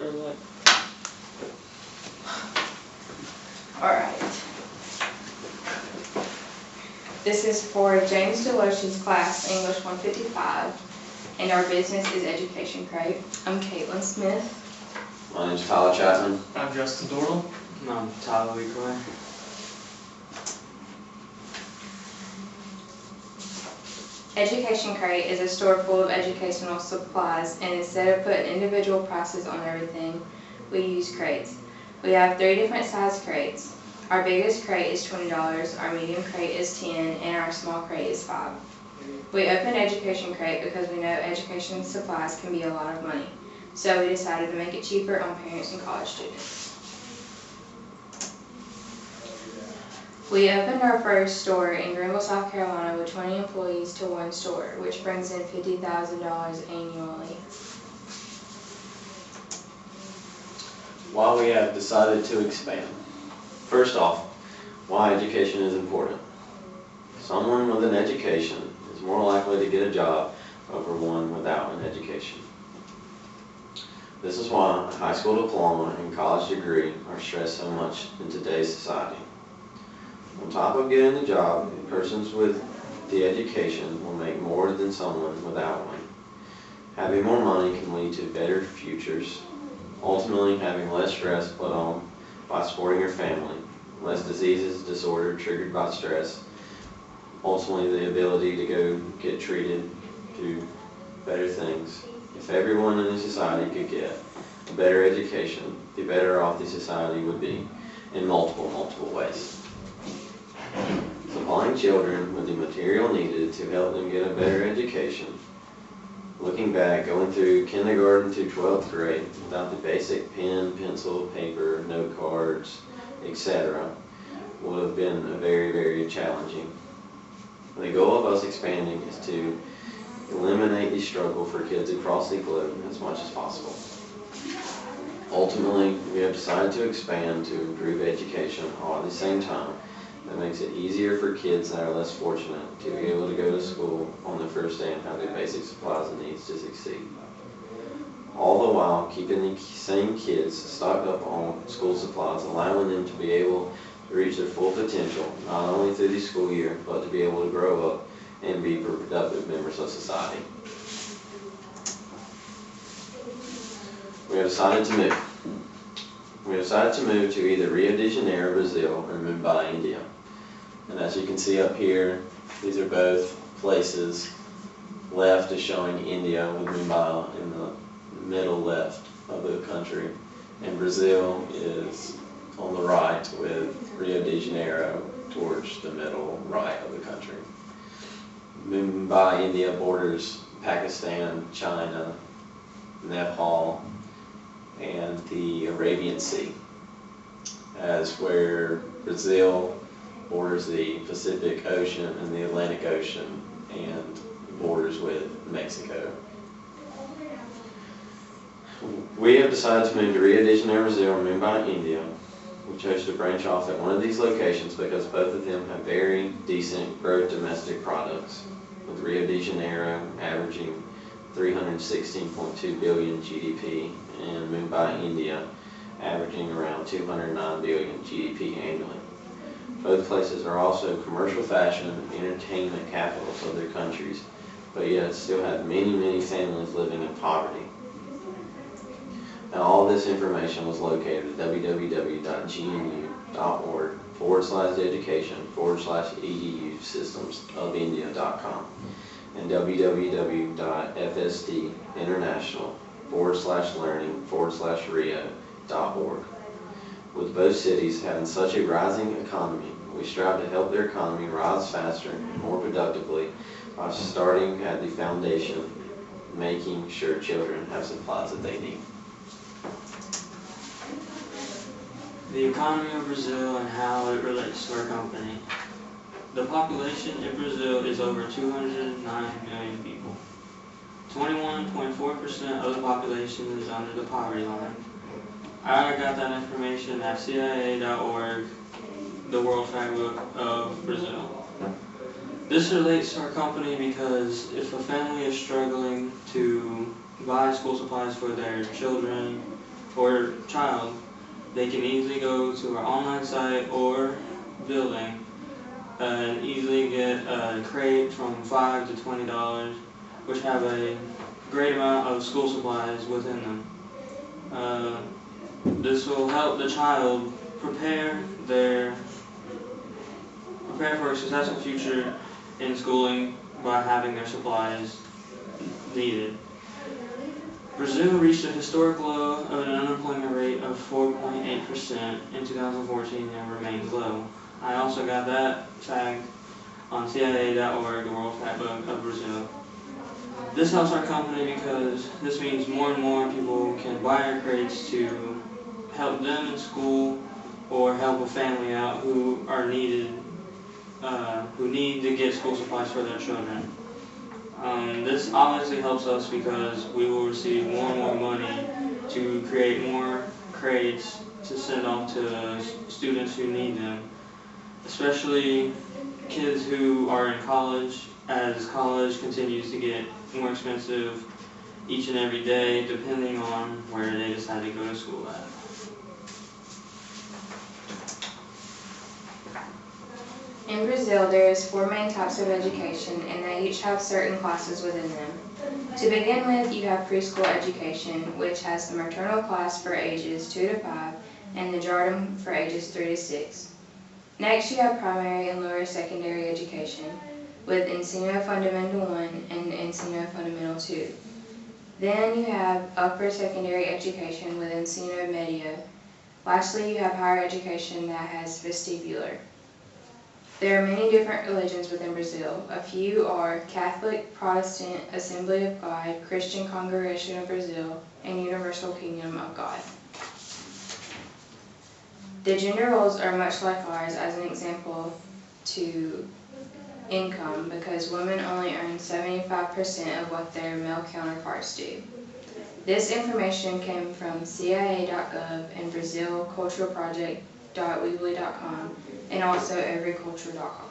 or what? Alright. This is for James Deloach's class, English 155, and our business is Education Crate. I'm Caitlin Smith. My name's Tyler Chapman. I'm Justin Dortle. And I'm Tyler Leroy. Education Crate is a store full of educational supplies, and instead of putting individual prices on everything, we use crates. We have 3 different size crates. Our biggest crate is $20, our medium crate is $10, and our small crate is $5. We opened Education Crate because we know education supplies can be a lot of money, so we decided to make it cheaper on parents and college students. We opened our first store in Greenville, South Carolina with 20 employees to 1 store, which brings in $50,000 annually. Why we have decided to expand. First off, why education is important. Someone with an education is more likely to get a job over one without an education. This is why a high school diploma and college degree are stressed so much in today's society. On top of getting the job, persons with the education will make more than someone without one. Having more money can lead to better futures, ultimately having less stress put on by supporting your family, less diseases, disorder triggered by stress, ultimately the ability to go get treated, do better things. If everyone in the society could get a better education, the better off the society would be in multiple ways. Supplying children with the material needed to help them get a better education. Looking back, going through kindergarten to 12th grade without the basic pen, pencil, paper, note cards, etc. would have been very challenging. The goal of us expanding is to eliminate the struggle for kids across the globe as much as possible. Ultimately, we have decided to expand to improve education all at the same time. That makes it easier for kids that are less fortunate to be able to go to school on the first day and have their basic supplies and needs to succeed. All the while keeping the same kids stocked up on school supplies, allowing them to be able to reach their full potential, not only through the school year, but to be able to grow up and be productive members of society. We have decided to move. We decided to move to either Rio de Janeiro, Brazil, or Mumbai, India. And as you can see up here, these are both places. Left is showing India with Mumbai in the middle left of the country. And Brazil is on the right with Rio de Janeiro towards the middle right of the country. Mumbai, India borders Pakistan, China, Nepal, and the Arabian Sea, as where Brazil borders the Pacific Ocean and the Atlantic Ocean and borders with Mexico. We have decided to move to Rio de Janeiro, Brazil, and Mumbai, India. We chose to branch off at one of these locations because both of them have very decent gross domestic products, with Rio de Janeiro averaging 316.2 billion GDP and Mumbai, India averaging around 209 billion GDP annually. Both places are also commercial fashion and entertainment capitals of their countries, but yet still have many families living in poverty. Now all this information was located at www.gnu.org/education/edu-systems-of-india.com and www.fsd-international/learning/rio.org. With both cities having such a rising economy, we strive to help their economy rise faster and more productively by starting at the foundation, making sure children have supplies that they need. The economy of Brazil and how it relates to our company. The population in Brazil is over 209 million people. 21.4% of the population is under the poverty line. I got that information at CIA.org, the World Factbook of Brazil. This relates to our company because if a family is struggling to buy school supplies for their children for a child, they can easily go to our online site or building and easily get a crate from $5 to $20, which have a great amount of school supplies within them. This will help the child prepare for a successful future in schooling by having their supplies needed. Brazil reached a historic low of an unemployment rate of 4.8% in 2014 and remains low. I also got that fact on CIA.org, the World Factbook of Brazil. This helps our company because this means more and more people can buy our crates to help them in school or help a family out who need to get school supplies for their children. This obviously helps us because we will receive more and more money to create more crates to send off to students who need them, especially kids who are in college, as college continues to get more expensive each and every day depending on where they decide to go to school at. In Brazil, there is 4 main types of education, and they each have certain classes within them. To begin with, you have preschool education, which has the maternal class for ages 2 to 5, and the Jardim for ages 3 to 6. Next, you have primary and lower secondary education, with Ensino Fundamental 1 and Ensino Fundamental 2. Then you have upper secondary education with Ensino Médio. Lastly, you have higher education that has vestibular. There are many different religions within Brazil. A few are Catholic, Protestant, Assembly of God, Christian Congregation of Brazil, and Universal Kingdom of God. The gender roles are much like ours as an example to income because women only earn 75% of what their male counterparts do. This information came from CIA.gov and BrazilCulturalProject.weebly.com and also everyculture.com.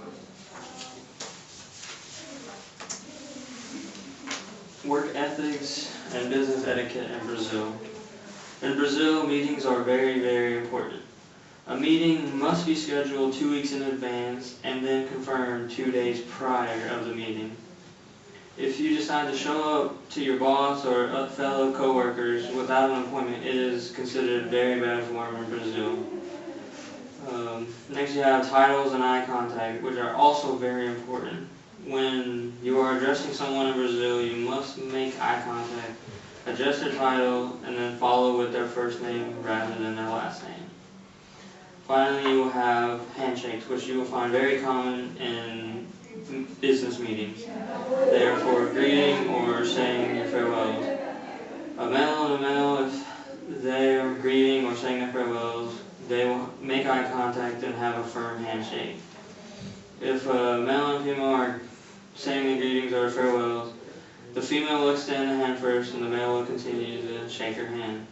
Work ethics and business etiquette in Brazil. In Brazil, meetings are very, very important. A meeting must be scheduled 2 weeks in advance and then confirmed 2 days prior of the meeting. If you decide to show up to your boss or fellow co-workers without an appointment, it is considered very bad form in Brazil. Next you have titles and eye contact, which are also very important. When you are addressing someone in Brazil, you must make eye contact, address their title, and then follow with their first name rather than their last name. Finally, you will have handshakes, which you will find very common in business meetings. They are for greeting or saying your farewells. A male and a male, if they are greeting or saying their farewells, they will make eye contact and have a firm handshake. If a male and female are saying their greetings or farewells, the female will extend the hand first and the male will continue to shake her hand.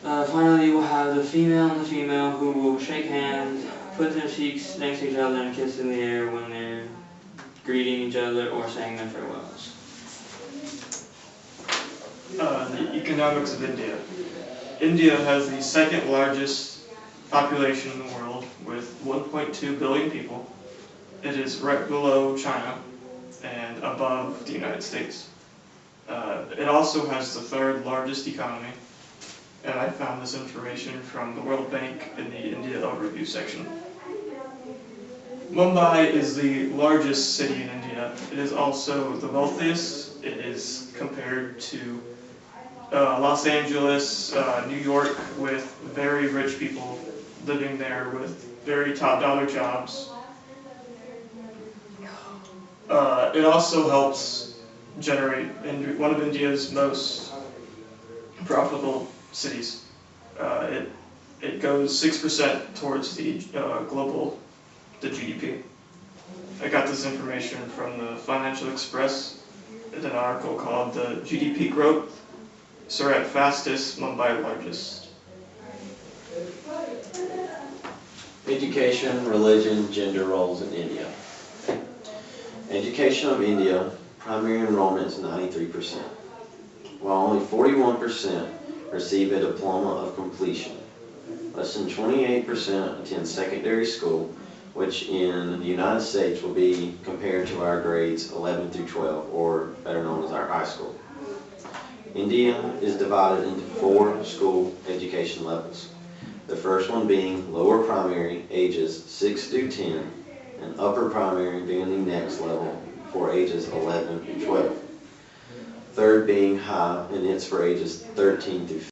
Finally, you will have the female and the female who will shake hands, put their cheeks next to each other and kiss in the air when they're greeting each other or saying their farewells. The economics of India. India has the second largest population in the world with 1.2 billion people. It is right below China and above the United States. It also has the third largest economy, and I found this information from the World Bank in the India Overview section. Mumbai is the largest city in India. It is also the wealthiest. It is compared to Los Angeles, New York, with very rich people living there with very top dollar jobs. It also helps generate one of India's most profitable cities. It goes 6% towards the GDP. I got this information from the Financial Express in an article called "The GDP Growth Surat Fastest, Mumbai Largest." Education, religion, gender roles in India. Education of India, primary enrollment is 93%, while only 41% receive a diploma of completion. Less than 28% attend secondary school, which in the United States will be compared to our grades 11 through 12, or better known as our high school. India is divided into 4 school education levels. The first one being lower primary, ages 6 through 10, and upper primary being the next level for ages 11 through 12. Third being high, and it's for ages 13 through 15.